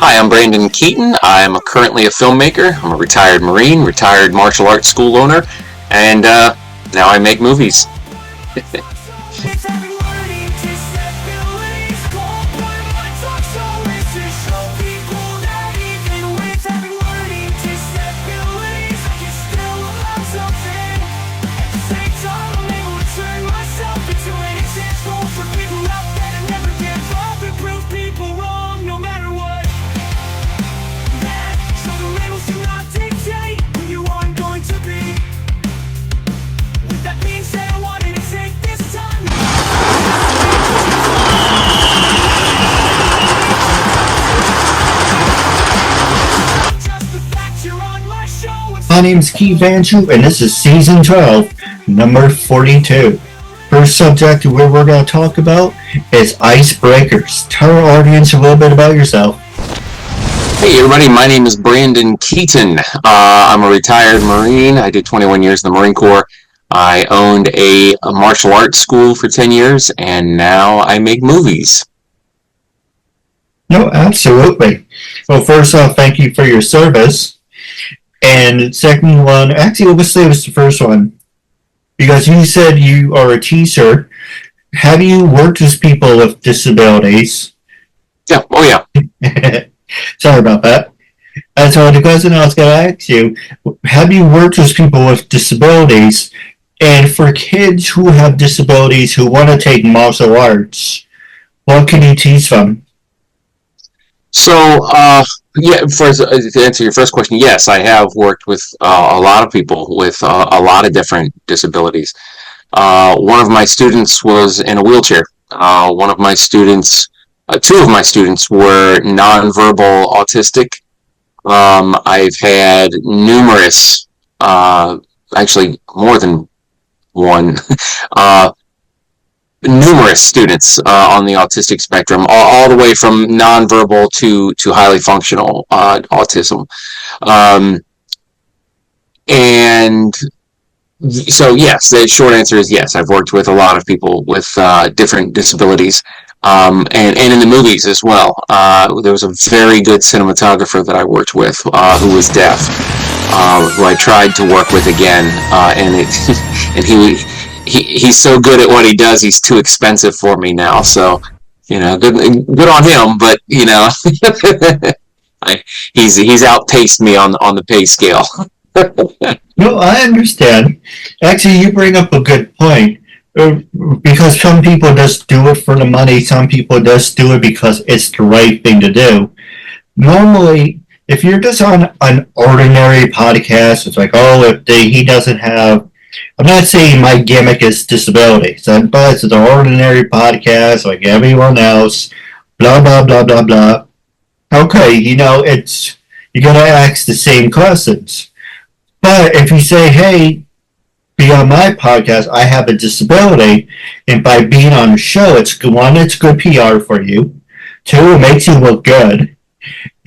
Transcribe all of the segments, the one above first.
Hi, I'm Brandon Keeton. I'm currently a filmmaker. I'm a retired Marine, retired martial arts school owner, and now I make movies. My name is KeithAndrewNetWork, and this is Season 12, Number 42. First subject we're going to talk about is icebreakers. Tell our audience a little bit about yourself. Hey everybody, my name is Brandon Keeton. I'm a retired Marine. I did 21 years in the Marine Corps. I owned a martial arts school for 10 years, and now I make movies. No, absolutely. Well, first off, thank you for your service. And second one, actually, let's say it was the first one, because you said you are a teacher. Have you worked with people with disabilities? Yeah, oh yeah. Sorry about that. And so the question I was going to ask you, have you worked with people with disabilities? And for kids who have disabilities who want to take martial arts, what can you teach them? So, to answer your first question, yes, I have worked with a lot of people with a lot of different disabilities. One of my students was in a wheelchair. One of my students, two of my students were nonverbal autistic. I've had numerous, actually more than one, numerous students on the autistic spectrum, all the way from nonverbal to highly functional autism. And so, yes, the short answer is yes. I've worked with a lot of people with different disabilities, and in the movies as well. There was a very good cinematographer that I worked with who was deaf, who I tried to work with again, and he's so good at what he does, he's too expensive for me now. So, good on him, but he's outpaced me on the pay scale. No, I understand. Actually, you bring up a good point. Because some people just do it for the money, some people just do it because it's the right thing to do. Normally, if you're just on an ordinary podcast, it's like, he doesn't have. I'm not saying my gimmick is disability, but it's an ordinary podcast like everyone else, blah, blah, blah, blah, blah. Okay, you're going to ask the same questions. But if you say, hey, be on my podcast, I have a disability, and by being on the show, it's good PR for you. Two, it makes you look good.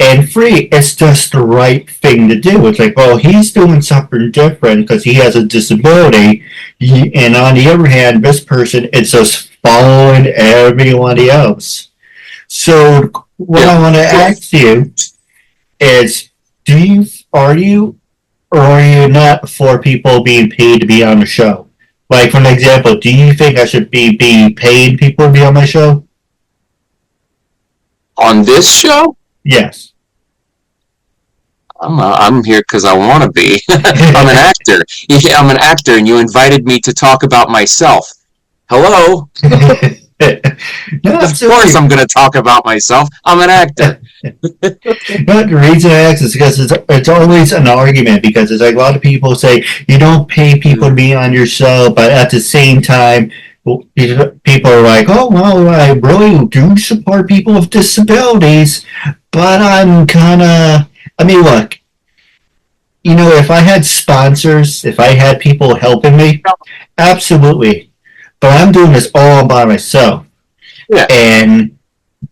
And three, it's just the right thing to do. It's like, he's doing something different because he has a disability. And on the other hand, this person is just following everybody else. So what I want to ask you is, are you not for people being paid to be on the show? Like, for an example, do you think I should be paying people to be on my show? On this show? Yes. I'm here because I want to be. I'm an actor. I'm an actor, and you invited me to talk about myself. Hello? No, of course I'm going to talk about myself. I'm an actor. No, the reason I ask is because it's always an argument, because there's like a lot of people say you don't pay people to be on your show, but at the same time, people are like, I really do support people with disabilities, but I'm kind of... look, if I had sponsors, if I had people helping me, absolutely. But I'm doing this all by myself. Yeah. And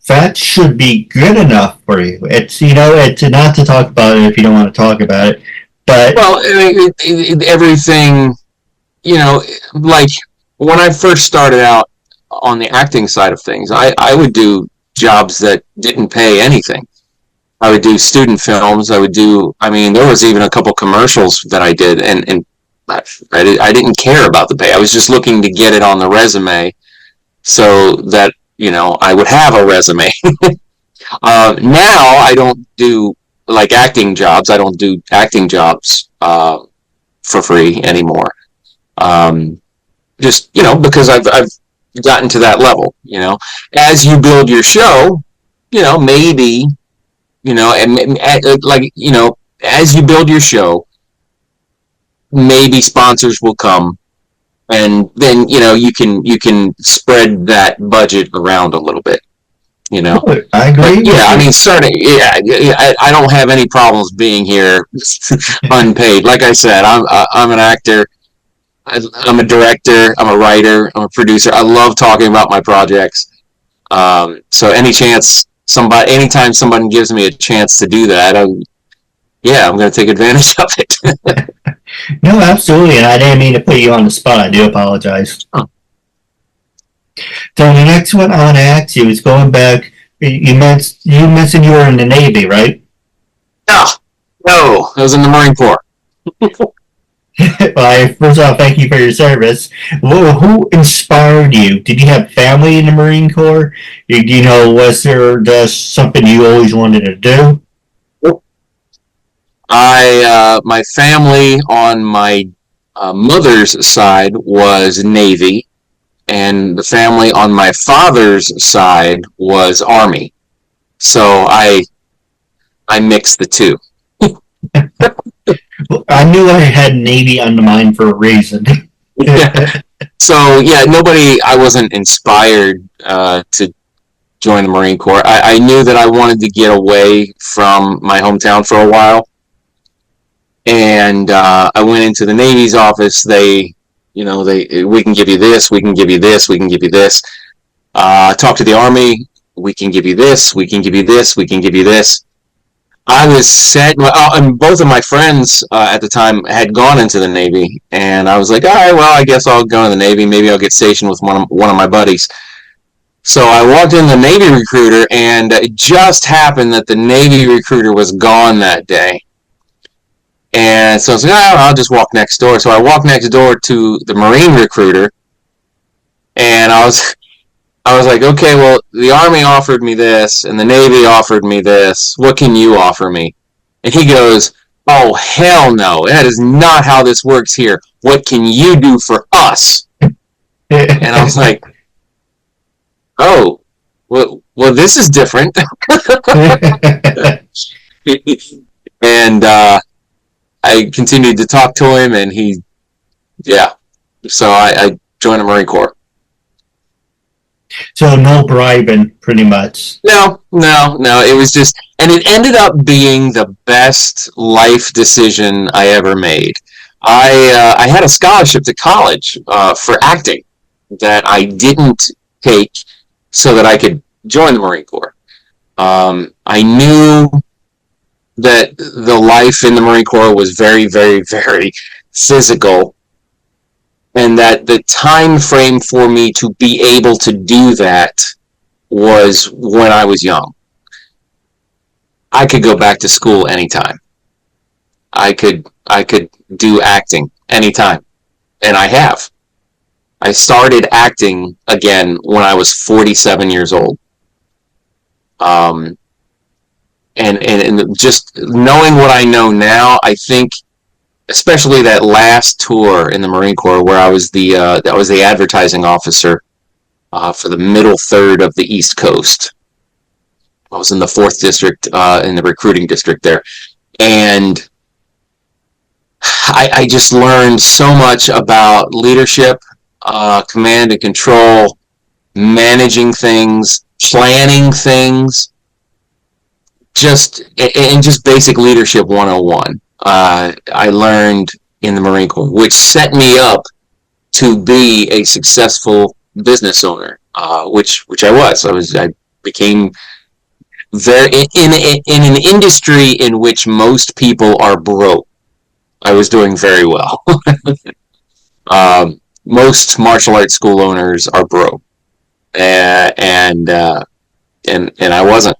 that should be good enough for you. It's, it's not to talk about it if you don't want to talk about it. But everything, like when I first started out on the acting side of things, I would do jobs that didn't pay anything. I would do student films. I mean, there was even a couple commercials that I did, and I didn't care about the pay. I was just looking to get it on the resume so that, I would have a resume. Now I don't do like acting jobs. I don't do acting jobs for free anymore. Just because I've gotten to that level. As you build your show, maybe as you build your show, maybe sponsors will come, and then you can spread that budget around a little bit. I agree. But yeah, I mean, starting, yeah, I don't have any problems being here unpaid. Like I said, I'm an actor. I'm a director. I'm a writer. I'm a producer. I love talking about my projects. So anytime somebody gives me a chance to do that, I'm going to take advantage of it. No, absolutely, and I didn't mean to put you on the spot. I do apologize. Huh. So the next one I want to ask you is going back. You mentioned you were in the Navy, right? No, I was in the Marine Corps. Well, first off, thank you for your service. Who inspired you? Did you have family in the Marine Corps? Was there just something you always wanted to do? My family on my mother's side was Navy, and the family on my father's side was Army. So I mixed the two. I knew I had Navy on the mind for a reason. Yeah. So yeah, I wasn't inspired to join the Marine Corps. I knew that I wanted to get away from my hometown for a while. And I went into the Navy's office. We can give you this, we can give you this, we can give you this. Talk to the Army, we can give you this, we can give you this, we can give you this. I was set, and both of my friends at the time had gone into the Navy, and I was like, all right, well, I guess I'll go to the Navy. Maybe I'll get stationed with one of my buddies. So I walked in the Navy recruiter, and it just happened that the Navy recruiter was gone that day. And so I was like, I'll just walk next door. So I walked next door to the Marine recruiter, and I was like, okay, well, the Army offered me this, and the Navy offered me this. What can you offer me? And he goes, oh, hell no. That is not how this works here. What can you do for us? And I was like, oh, well, this is different. And I continued to talk to him, and so I joined the Marine Corps. So no bribing, pretty much. No. It was just, and it ended up being the best life decision I ever made. I had a scholarship to college for acting that I didn't take so that I could join the Marine Corps. I knew that the life in the Marine Corps was very, very, very physical, and that the time frame for me to be able to do that was when I was young. I could go back to school anytime. I could do acting anytime, and I have. I started acting again when I was 47 years old. And just knowing what I know now, I think, especially that last tour in the Marine Corps where I was the advertising officer for the middle third of the East Coast. I was in the 4th district, in the recruiting district there, and I just learned so much about leadership, command and control, managing things, planning things. Just basic leadership 101. I learned in the Marine Corps, which set me up to be a successful business owner, which I was. I became very in an industry in which most people are broke. I was doing very well. Most martial arts school owners are broke, and I wasn't.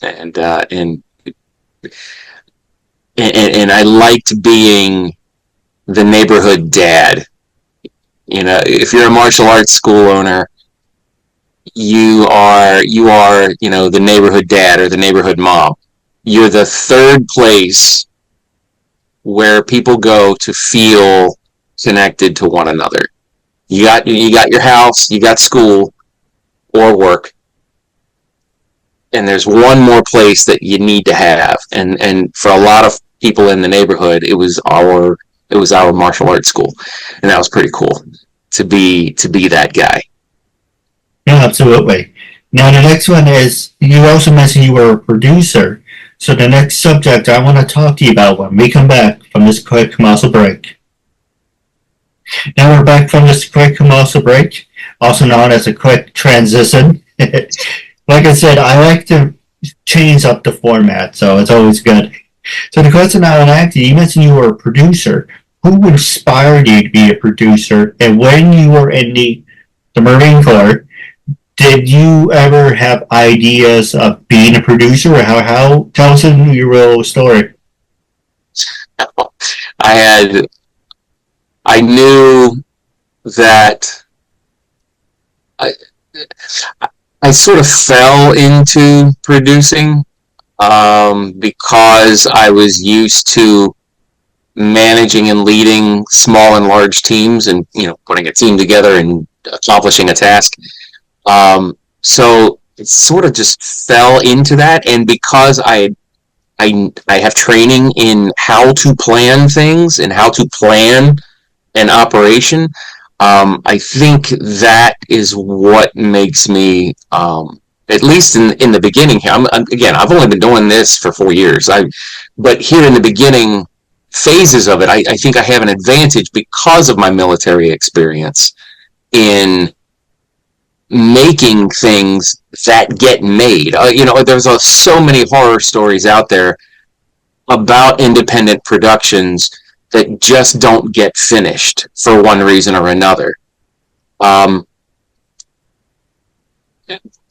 And and I liked being the neighborhood dad. If you're a martial arts school owner, you are the neighborhood dad or the neighborhood mom. You're the third place where people go to feel connected to one another. You got your house, you got school or work, and there's one more place that you need to have. And for a lot of people in the neighborhood, it was our martial arts school, and that was pretty cool to be that guy. Yeah, absolutely. Now, the next one is you also mentioned you were a producer. So, the next subject I want to talk to you about when we come back from this quick commercial break. Now, we're back from this quick commercial break, also known as a quick transition. Like I said, I like to change up the format, so it's always good. So, the question I want to ask you, you mentioned you were a producer. Who inspired you to be a producer? And when you were in the Marine Corps, did you ever have ideas of being a producer? Or how tell us your real story. I had I knew that I I sort of fell into producing because I was used to managing and leading small and large teams, and putting a team together and accomplishing a task. So it sort of just fell into that, and because I have training in how to plan things and how to plan an operation. I think that is what makes me, at least in the beginning here. Again, I've only been doing this for 4 years. But here in the beginning phases of it, I think I have an advantage because of my military experience in making things that get made. There's so many horror stories out there about independent productions that just don't get finished for one reason or another. Um,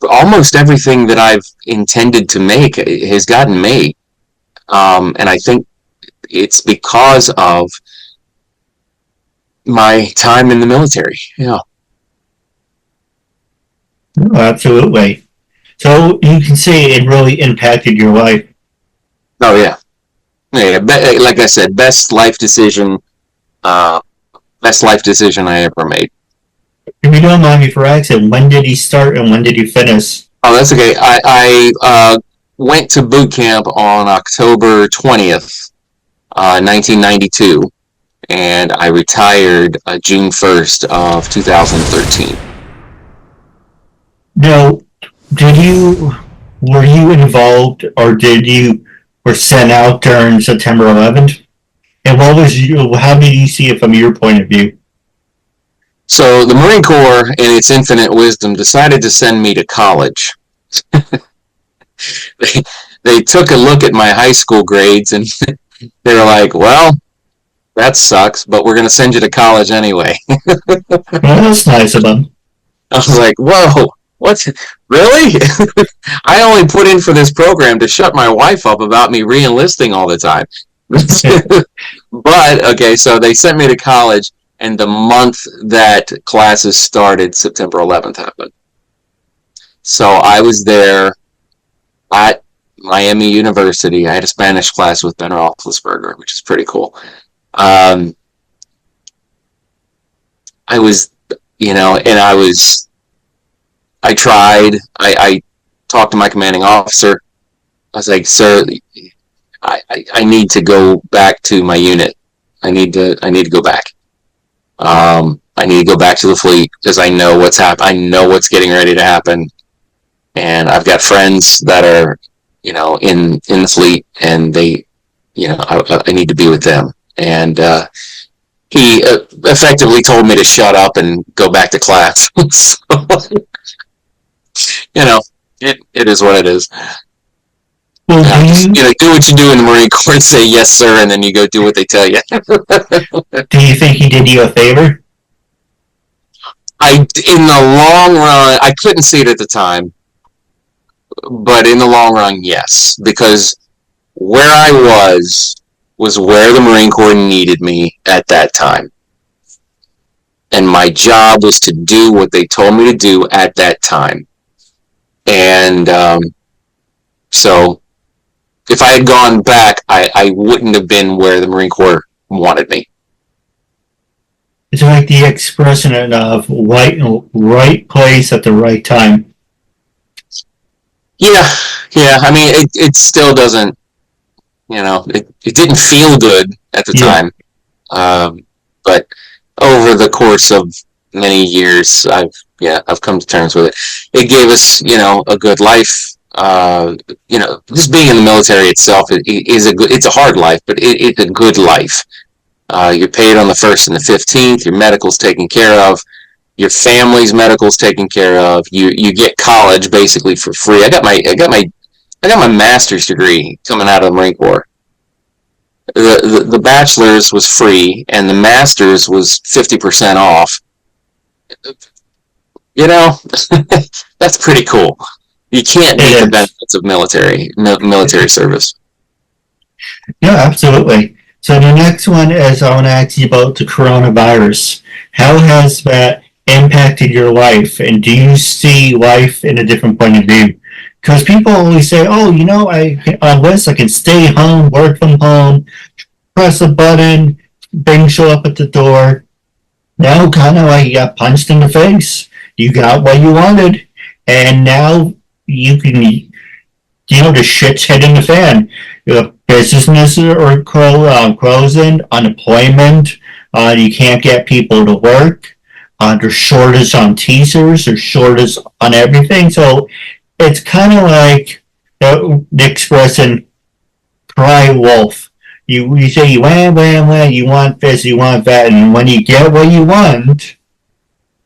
Almost everything that I've intended to make has gotten made, and I think it's because of my time in the military. Yeah. Oh, absolutely. So you can say it really impacted your life. Oh yeah. Yeah. Like I said, uh, best life decision I ever made. If you don't mind me for asking, when did he start and when did you finish? Oh, that's okay. I went to boot camp on October 20th, 1992, and I retired June 1st of 2013. Now, did you were you involved or did you were sent out during September 11th? And what was you? How did you see it from your point of view? So the Marine Corps, in its infinite wisdom, decided to send me to college. they, they took a look at my high school grades and they were like, well, that sucks, but we're going to send you to college anyway. Well, that's nice of them. I was like, whoa, what? Really? I only put in for this program to shut my wife up about me re-enlisting all the time. But, okay, so they sent me to college, and the month that classes started, September 11th happened. So I was there at Miami University. I had a Spanish class with Ben Roethlisberger, which is pretty cool. Um, I was, and I tried. I talked to my commanding officer. I was like, sir, I need to go back to my unit. I need to go back. I need to go back to the fleet because I know what's I know what's getting ready to happen, and I've got friends that are, in the fleet, and they, I need to be with them. And he effectively told me to shut up and go back to class. So, it is what it is. Well, Do what you do in the Marine Corps and say yes, sir, and then you go do what they tell you. do you think he did you a favor? In the long run, I couldn't see it at the time, but in the long run, yes, because where I was where the Marine Corps needed me at that time. And my job was to do what they told me to do at that time. And so if I had gone back, I wouldn't have been where the Marine Corps wanted me. It's like the expression of right place at the right time. Yeah, yeah. I mean, it still doesn't, it didn't feel good at the Yeah. time. But over the course of many years, I've come to terms with it. It gave us, a good life. Just being in the military itself is it's a hard life, but it's a good life. You're paid on the 1st and the 15th. Your medical's taken care of. Your family's medical's taken care of. You get college basically for free. I got my master's degree coming out of the Marine Corps. The bachelor's was free, and the master's was 50% off. You know, that's pretty cool. You can't beat the It is. benefits of military service. Yeah, absolutely. So the next one is I want to ask you about the coronavirus. How has that impacted your life, and do you see life in a different point of view? Because people always say, "Oh, on this I can stay home, work from home, press a button, things show up at the door." Now, kind of like you got punched in the face. You got what you wanted, and now you can, the shit's hitting the fan. Businesses are closing, unemployment, you can't get people to work, there's shortage on teachers, there's shortage on everything. So it's kind of like the expression, cry wolf. You say, you want this, you want that, and when you get what you want,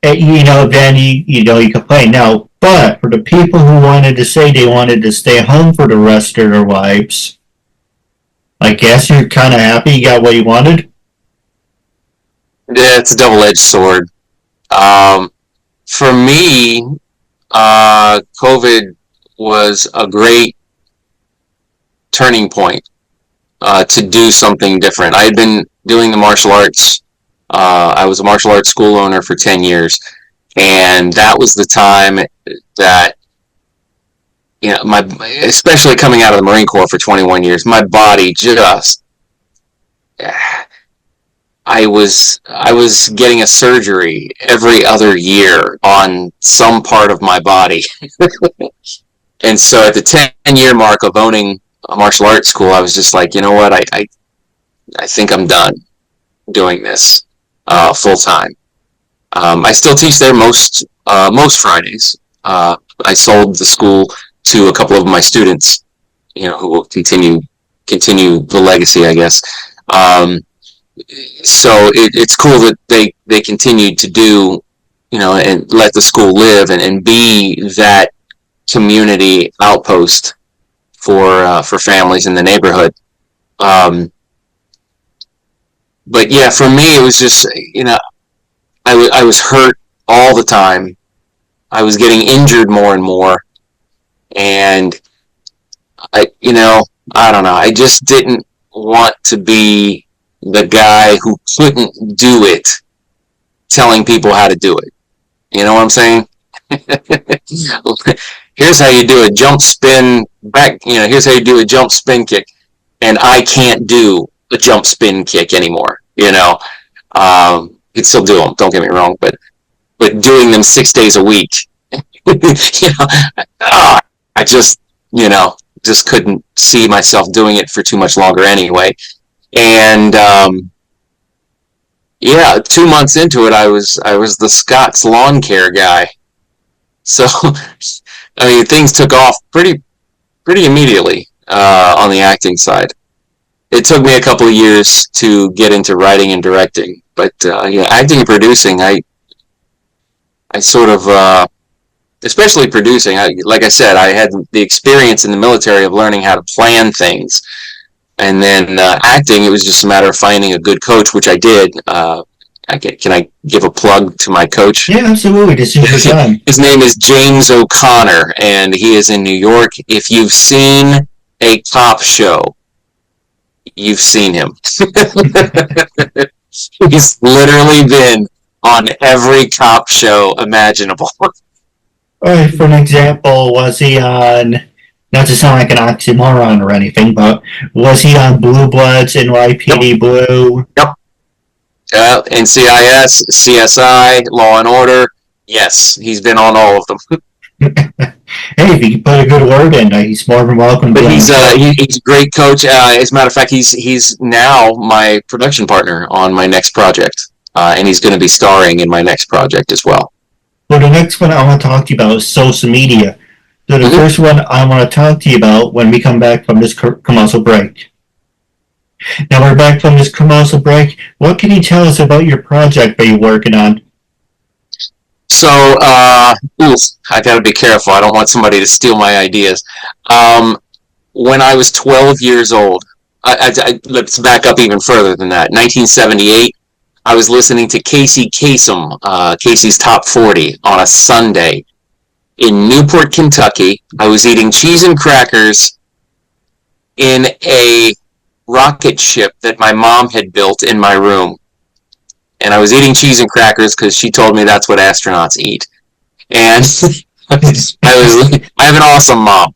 then you complain. Now, but for the people who wanted to say they wanted to stay home for the rest of their lives, I guess you're kind of happy you got what you wanted. Yeah, it's a double-edged sword. For me, COVID was a great turning point to do something different. I had been doing the martial arts. I was a martial arts school owner for 10 years, and that was the time that, especially coming out of the Marine Corps for 21 years, my body just, I was getting a surgery every other year on some part of my body. And so at the 10-year mark of owning a martial arts school, I was just like, you know what, I think I'm done doing this full time. I still teach there most Fridays. I sold the school to a couple of my students, who will continue the legacy, I guess. So it's cool that they continued to do, and let the school live and be that community outpost for families in the neighborhood. But yeah, for me, it was just, I was hurt all the time. I was getting injured more and more. And I don't know. I just didn't want to be the guy who couldn't do it, telling people how to do it. You know what I'm saying? Here's how you do a jump spin back. Here's how you do a jump spin kick. And I can't do a jump spin kick anymore. You can still do them. Don't get me wrong, but doing them 6 days a week, I just couldn't see myself doing it for too much longer anyway. And 2 months into it, I was the Scott's lawn care guy. So I mean, things took off pretty immediately on the acting side. It took me a couple of years to get into writing and directing, but acting and producing, I sort of, especially producing. Like I said, I had the experience in the military of learning how to plan things, and then acting, it was just a matter of finding a good coach, which I did. Can I give a plug to my coach? Yeah, absolutely. This is your time. His name is James O'Connor, and he is in New York. If you've seen a cop show, you've seen him. He's literally been on every cop show imaginable. All right, for an example, was he on, not to sound like an oxymoron or anything, but was he on Blue Bloods, NYPD Yep. Blue? Yep. NCIS, CSI, Law and Order. Yes, he's been on all of them. Hey, if he can put a good word in, he's more than welcome to But be on the show. he's a great coach. As a matter of fact, he's now my production partner on my next project, and he's going to be starring in my next project as well. Well, the next one I want to talk to you about is social media. So the first one I want to talk to you about when we come back from this commercial break. Now we're back from this commercial break. What can you tell us about your project that you're working on? So, I got to be careful. I don't want somebody to steal my ideas. When I was 12 years old, let's back up even further than that. 1978, I was listening to Casey Kasem, Casey's Top 40 on a Sunday in Newport, Kentucky. I was eating cheese and crackers in a rocket ship that my mom had built in my room. And I was eating cheese and crackers because she told me that's what astronauts eat. And I have an awesome mom.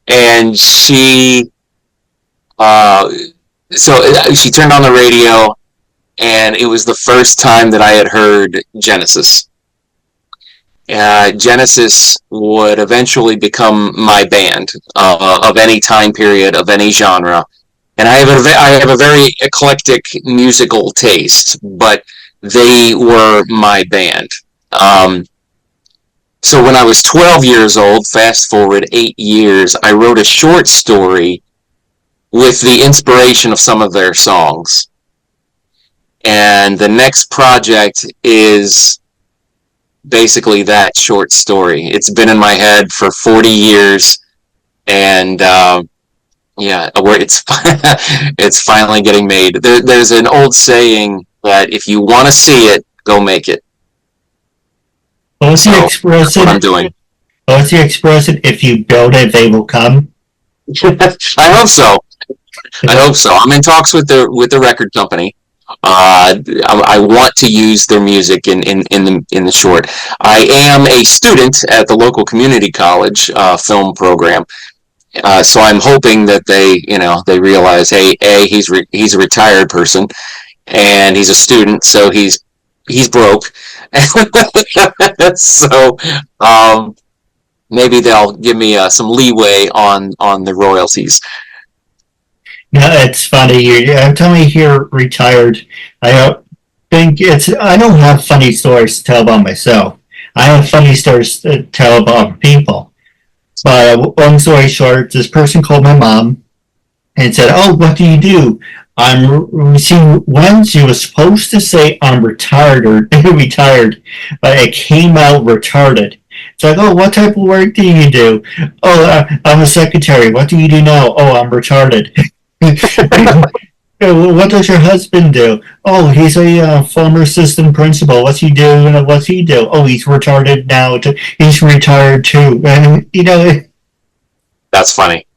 And she turned on the radio, and it was the first time that I had heard Genesis. Genesis would eventually become my band of any time period, of any genre. And I have a very eclectic musical taste, but they were my band. So when I was 12 years old, fast forward 8 years, I wrote a short story with the inspiration of some of their songs. And the next project is basically that short story. It's been in my head for 40 years, and it's finally getting made. There's an old saying that if you want to see it, go make it. What's the expression? That's what I'm doing. What's the expression? If you build it, they will come. I hope so. I'm in talks with the record company. I want to use their music in the short. I am a student at the local community college film program. So I'm hoping that they realize, hey, he's a retired person, and he's a student, so he's broke. So maybe they'll give me some leeway on the royalties. No, it's funny. You're telling me you're retired. I don't I don't have funny stories to tell about myself. I have funny stories to tell about people. But long story short, this person called my mom and said, "Oh, what do you do?" When she was supposed to say I'm retired or retired, but it came out retarded. It's like, "Oh, what type of work do you do?" "Oh, I'm a secretary." "What do you do now?" "Oh, I'm retarded." "What does your husband do?" "Oh, he's a former assistant principal." "What's he do? What's he do?" "Oh, he's retarded now. He's retired too." And That's funny.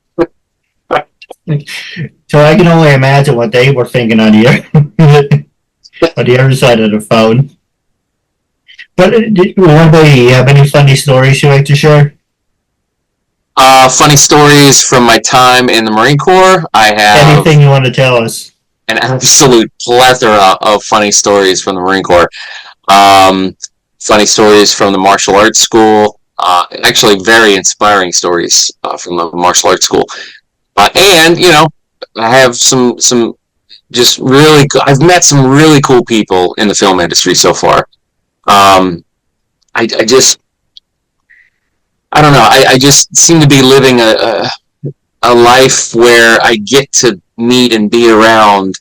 So I can only imagine what they were thinking on the other side of the phone. But what about you? Have any funny stories you'd like to share? Funny stories from my time in the Marine Corps. I have Anything you want to tell us? an absolute plethora of funny stories from the Marine Corps. Funny stories from the martial arts school. Actually, very inspiring stories from the martial arts school. And I have some just really. I've met some really cool people in the film industry so far. I just I don't know. I just seem to be living a life where I get to meet and be around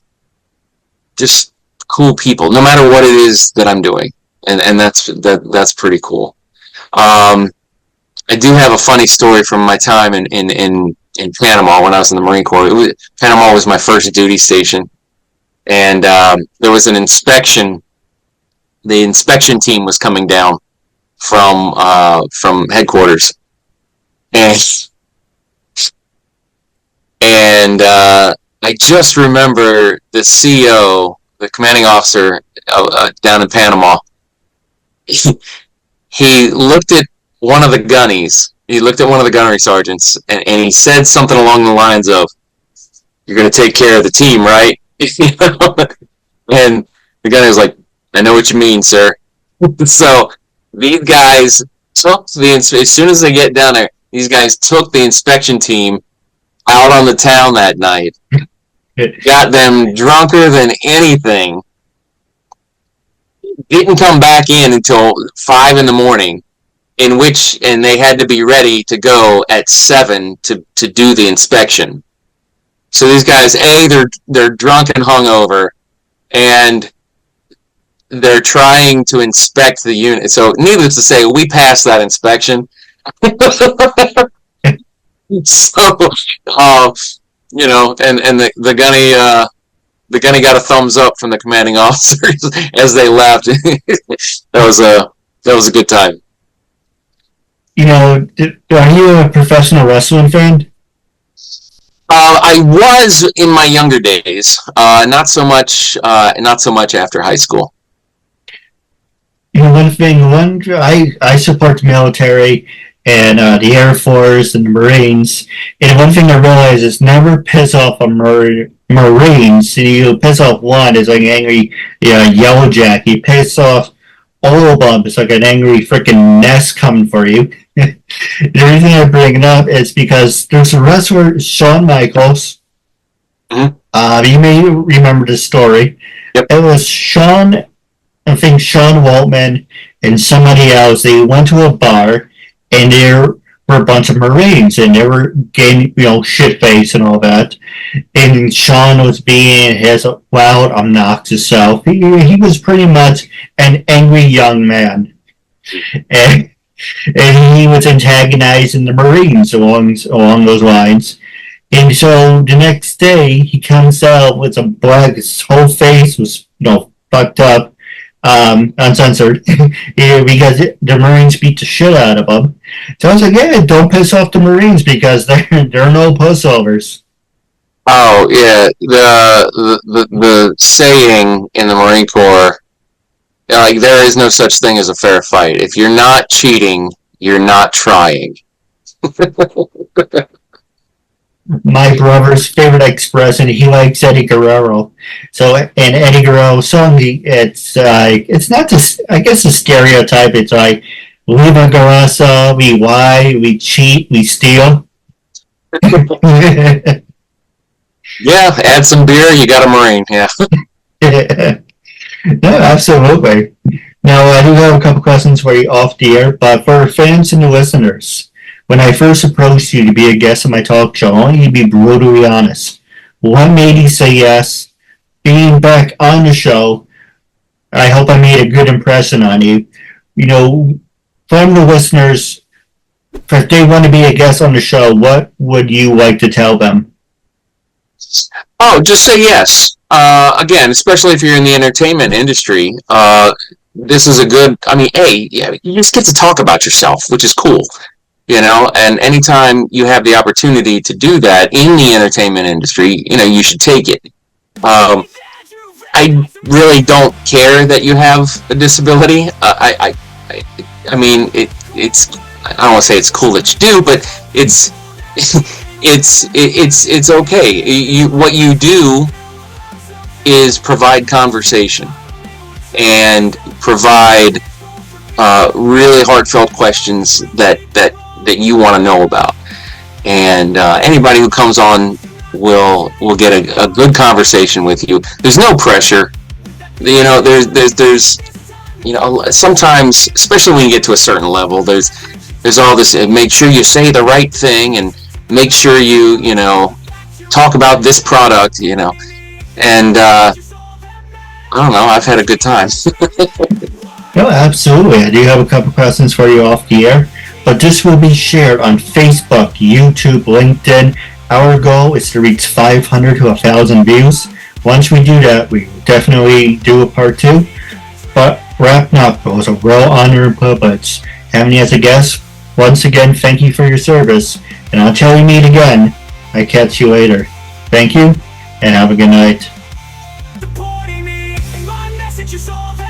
just cool people, no matter what it is that I'm doing, and that's pretty cool. I do have a funny story from my time in Panama when I was in the Marine Corps. Panama was my first duty station, and there was an inspection. The inspection team was coming down from headquarters, and I just remember the CO, the commanding officer down in Panama. He, he looked at one of the gunnies. He looked at one of the gunnery sergeants, and he said something along the lines of, "You're going to take care of the team, right?" And the gunny was like, "I know what you mean, sir." So these guys took as soon as they get down there, these guys took the inspection team out on the town that night, got them drunker than anything, didn't come back in until 5 in the morning, and they had to be ready to go at 7 to do the inspection. So these guys, they're drunk and hungover, and they're trying to inspect the unit. So needless to say, we passed that inspection. So, and the gunny got a thumbs up from the commanding officers as they left. That was a good time. Are you a professional wrestling fan? I was in my younger days, not so much after high school. One thing, I support the military and the Air Force and the Marines. And one thing I realize is never piss off a Marines. You piss off one is like an angry yellow jack. You piss off all of them. It's like an angry freaking nest coming for you. The reason I bring it up is because there's a wrestler, Shawn Michaels. Mm-hmm. You may remember the story. Yep. It was Sean Waltman and somebody else. They went to a bar, and there were a bunch of Marines, and they were getting, shit-faced and all that. And Sean was being his loud, obnoxious self. He was pretty much an angry young man. And he was antagonizing the Marines along those lines. And so the next day, he comes out with a black, his whole face was, fucked up, uncensored, because the Marines beat the shit out of him. So I was like, yeah, don't piss off the Marines because they're no pushovers. Oh yeah, the saying in the Marine Corps, like, there is no such thing as a fair fight. If you're not cheating, you're not trying. My brother's favorite expression, he likes Eddie Guerrero. So, in Eddie Guerrero's song, it's not just, I guess, a stereotype. It's like, Viva Garasa, we lie, we cheat, we steal. Yeah, add some beer, you got a Marine, yeah. No, absolutely. Now, I do have a couple questions for you off the air, but for fans and the listeners, when I first approached you to be a guest on my talk show, I want you to be brutally honest. What made you say yes? Being back on the show, I hope I made a good impression on you. From the listeners, if they want to be a guest on the show, what would you like to tell them? Oh, just say yes. Again, especially if you're in the entertainment industry, this is a good, yeah, you just get to talk about yourself, which is cool, and anytime you have the opportunity to do that in the entertainment industry, you should take it. I really don't care that you have a disability. It's, I don't want to say it's cool that you do, but it's okay. What you do is provide conversation and provide really heartfelt questions that you want to know about, and anybody who comes on will get a good conversation with you. There's no pressure. There's sometimes, especially when you get to a certain level, there's all this, make sure you say the right thing and make sure you talk about this product, and I don't know, I've had a good time. No, absolutely. I do have a couple questions for you off the air, but this will be shared on Facebook, YouTube, LinkedIn. Our goal is to reach 500 to 1,000 views. Once we do that, we definitely do a part 2. But wrapping up, it was a real honor and privilege having you as a guest. Once again, thank you for your service, and until we meet again, I catch you later. Thank you, and have a good night. Supporting me, and my message is all that